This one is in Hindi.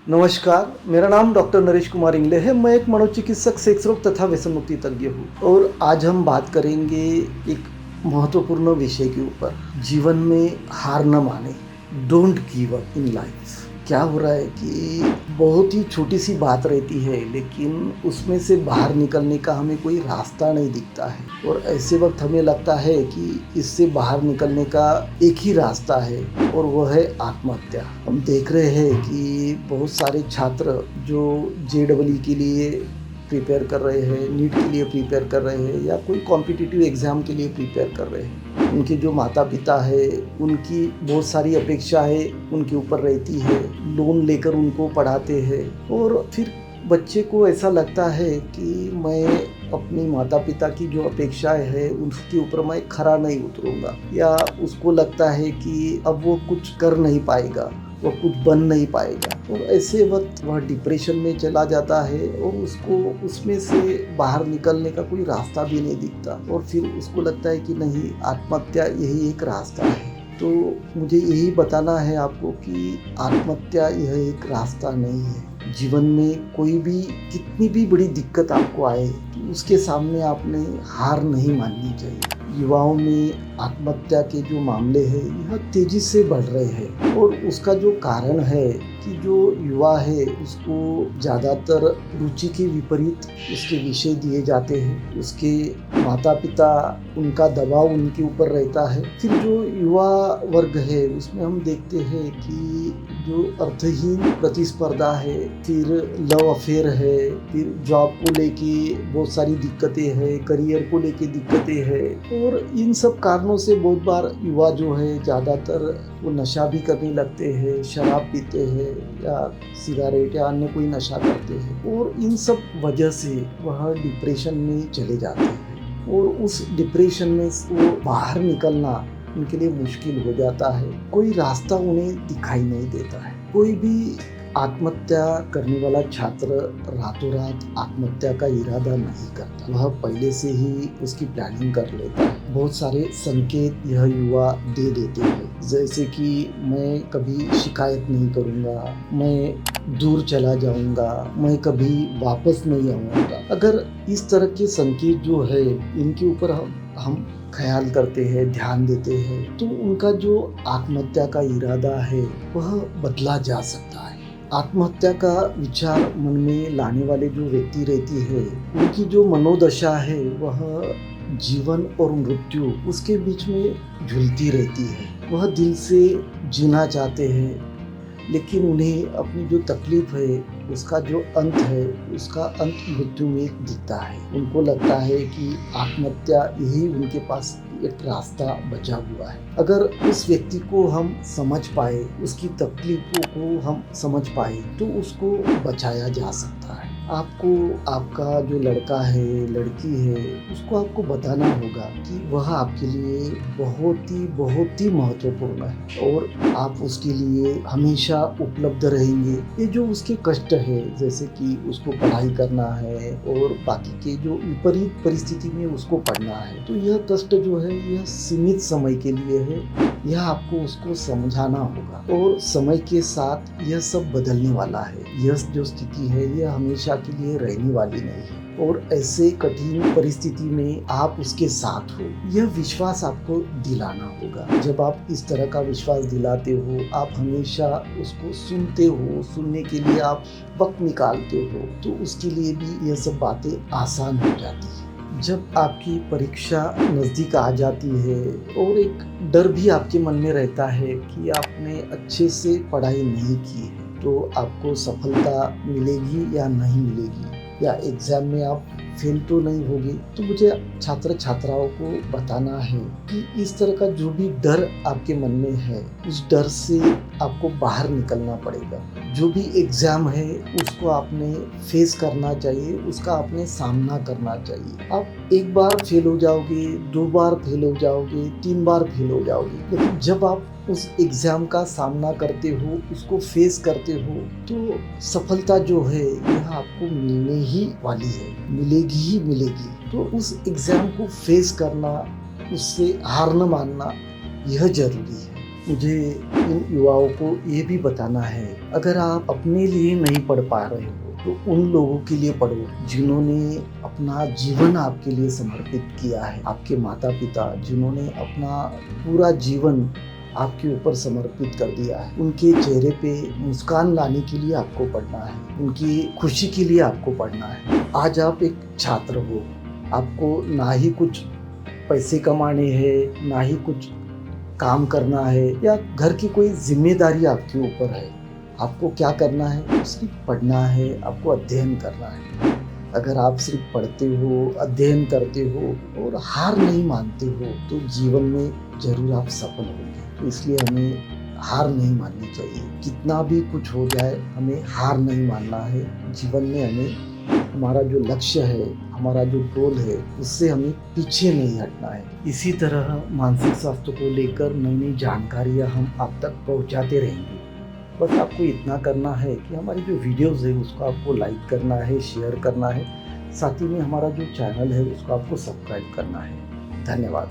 नमस्कार, मेरा नाम डॉक्टर नरेश कुमार इंगले है। मैं एक मनोचिकित्सक, सेक्स रोग तथा व्यसन मुक्ति तज्ञ हूँ और आज हम बात करेंगे एक महत्वपूर्ण विषय के ऊपर। जीवन में हार न माने, don't give up in life. क्या हो रहा है कि बहुत ही छोटी सी बात रहती है लेकिन उसमें से बाहर निकलने का हमें कोई रास्ता नहीं दिखता है और ऐसे वक्त हमें लगता है कि इससे बाहर निकलने का एक ही रास्ता है और वह है आत्महत्या। हम देख रहे हैं कि बहुत सारे छात्र जो JEE के लिए प्रिपेयर कर रहे हैं, नीट के लिए प्रिपेयर कर रहे हैं या कोई कॉम्पिटिटिव एग्ज़ाम के लिए प्रिपेयर कर रहे हैं, उनके जो माता पिता है उनकी बहुत सारी अपेक्षाएं उनके ऊपर रहती है। लोन लेकर उनको पढ़ाते हैं और फिर बच्चे को ऐसा लगता है कि मैं अपनी माता पिता की जो अपेक्षाएं है उसके ऊपर मैं खरा नहीं उतरूंगा, या उसको लगता है कि अब वो कुछ कर नहीं पाएगा, वो कुछ बन नहीं पाएगा और ऐसे वक्त वह डिप्रेशन में चला जाता है और उसको उसमें से बाहर निकलने का कोई रास्ता भी नहीं दिखता और फिर उसको लगता है कि नहीं, आत्महत्या यही एक रास्ता है। तो मुझे यही बताना है आपको कि आत्महत्या यह एक रास्ता नहीं है। जीवन में कोई भी कितनी भी बड़ी दिक्कत आपको आए तो उसके सामने आपने हार नहीं माननी चाहिए। युवाओं में आत्महत्या के जो मामले हैं यह तेजी से बढ़ रहे हैं और उसका जो कारण है कि जो युवा है उसको ज़्यादातर रुचि के विपरीत उसके विषय दिए जाते हैं, उसके माता पिता उनका दबाव उनके ऊपर रहता है। फिर जो युवा वर्ग है उसमें हम देखते हैं कि जो अर्थहीन प्रतिस्पर्धा है, फिर लव अफेयर है, फिर जॉब को लेके बहुत सारी दिक्कतें हैं, करियर को लेके दिक्कतें हैं और इन सब कारणों से बहुत बार युवा जो है ज़्यादातर वो नशा भी करने लगते हैं, शराब पीते हैं या सिगरेट या अन्य कोई नशा करते हैं और इन सब वजह से वह डिप्रेशन में चले जाते हैं और उस डिप्रेशन में वो बाहर निकलना उनके लिए मुश्किल हो जाता है। कोई रास्ता उन्हें दिखाई नहीं देता है। कोई भी आत्महत्या करने वाला छात्र रातों रात आत्महत्या का इरादा नहीं करता, वह पहले से ही उसकी प्लानिंग कर लेता है। बहुत सारे संकेत यह युवा दे देते हैं, जैसे कि मैं कभी शिकायत नहीं करूँगा, मैं दूर चला जाऊँगा, मैं कभी वापस नहीं आऊँगा। अगर इस तरह के संकेत जो है इनके ऊपर हम ख्याल करते हैं, ध्यान देते हैं तो उनका जो आत्महत्या का इरादा है वह बदला जा सकता है। आत्महत्या का विचार मन में लाने वाले जो व्यक्ति रहती है उनकी जो मनोदशा है वह जीवन और मृत्यु उसके बीच में झूलती रहती है। वह दिल से जीना चाहते हैं लेकिन उन्हें अपनी जो तकलीफ है उसका जो अंत है उसका अंत मृत्यु में दिखता है। उनको लगता है कि आत्महत्या यही उनके पास एक रास्ता बचा हुआ है। अगर उस व्यक्ति को हम समझ पाए, उसकी तकलीफों को हम समझ पाए तो उसको बचाया जा सकता है। आपको आपका जो लड़का है, लड़की है, उसको आपको बताना होगा कि वह आपके लिए बहुत ही महत्वपूर्ण है और आप उसके लिए हमेशा उपलब्ध रहेंगे। ये जो उसके कष्ट है, जैसे कि उसको पढ़ाई करना है और बाकी के जो विपरीत परिस्थिति में उसको पढ़ना है, तो यह कष्ट जो है यह सीमित समय के लिए है। यह आपको उसको समझाना होगा और समय के साथ यह सब बदलने वाला है। यह जो स्थिति है यह हमेशा के लिए रहने वाली नहीं है और ऐसे कठिन परिस्थिति में आप उसके साथ हो, यह विश्वास आपको दिलाना होगा। जब आप इस तरह का विश्वास दिलाते हो, आप हमेशा उसको सुनते हो, सुनने के लिए आप वक्त निकालते हो, तो उसके लिए भी यह सब बातें आसान हो जाती है। जब आपकी परीक्षा नज़दीक आ जाती है और एक डर भी आपके मन में रहता है कि आपने अच्छे से पढ़ाई नहीं की है तो आपको सफलता मिलेगी या नहीं मिलेगी, या एग्ज़ाम में आप फेल तो नहीं होगी, तो मुझे छात्र छात्राओं को बताना है कि इस तरह का जो भी डर आपके मन में है उस डर से आपको बाहर निकलना पड़ेगा। जो भी एग्ज़ाम है उसको आपने फेस करना चाहिए, उसका आपने सामना करना चाहिए। आप एक बार फेल हो जाओगे, 2 बार फेल हो जाओगे, 3 बार फेल हो जाओगे, लेकिन जब आप उस एग्ज़ाम का सामना करते हो, उसको फेस करते हो, तो सफलता जो है यह आपको मिलने ही वाली है, मिलेगी ही मिलेगी। तो उस एग्ज़ाम को फेस करना, उससे हार न मानना यह ज़रूरी है। मुझे इन युवाओं को ये भी बताना है, अगर आप अपने लिए नहीं पढ़ पा रहे हो तो उन लोगों के लिए पढ़ो जिन्होंने अपना जीवन आपके लिए समर्पित किया है। आपके माता पिता जिन्होंने अपना पूरा जीवन आपके ऊपर समर्पित कर दिया है, उनके चेहरे पे मुस्कान लाने के लिए आपको पढ़ना है, उनकी खुशी के लिए आपको पढ़ना है। आज आप एक छात्र हो, आपको ना ही कुछ पैसे कमाने हैं, ना ही कुछ काम करना है या घर की कोई जिम्मेदारी आपके ऊपर है। आपको क्या करना है? सिर्फ पढ़ना है, आपको अध्ययन करना है। अगर आप सिर्फ पढ़ते हो, अध्ययन करते हो और हार नहीं मानते हो तो जीवन में ज़रूर आप सफल होंगे। तो इसलिए हमें हार नहीं माननी चाहिए। कितना भी कुछ हो जाए हमें हार नहीं मानना है। जीवन में हमें हमारा जो लक्ष्य है, हमारा जो गोल है, उससे हमें पीछे नहीं हटना है। इसी तरह मानसिक स्वास्थ्य को लेकर नई नई जानकारियाँ हम आप तक पहुँचाते रहेंगे। बस आपको इतना करना है कि हमारी जो वीडियोज़ है उसको आपको लाइक करना है, शेयर करना है, साथ ही में हमारा जो चैनल है उसको आपको सब्सक्राइब करना है। धन्यवाद।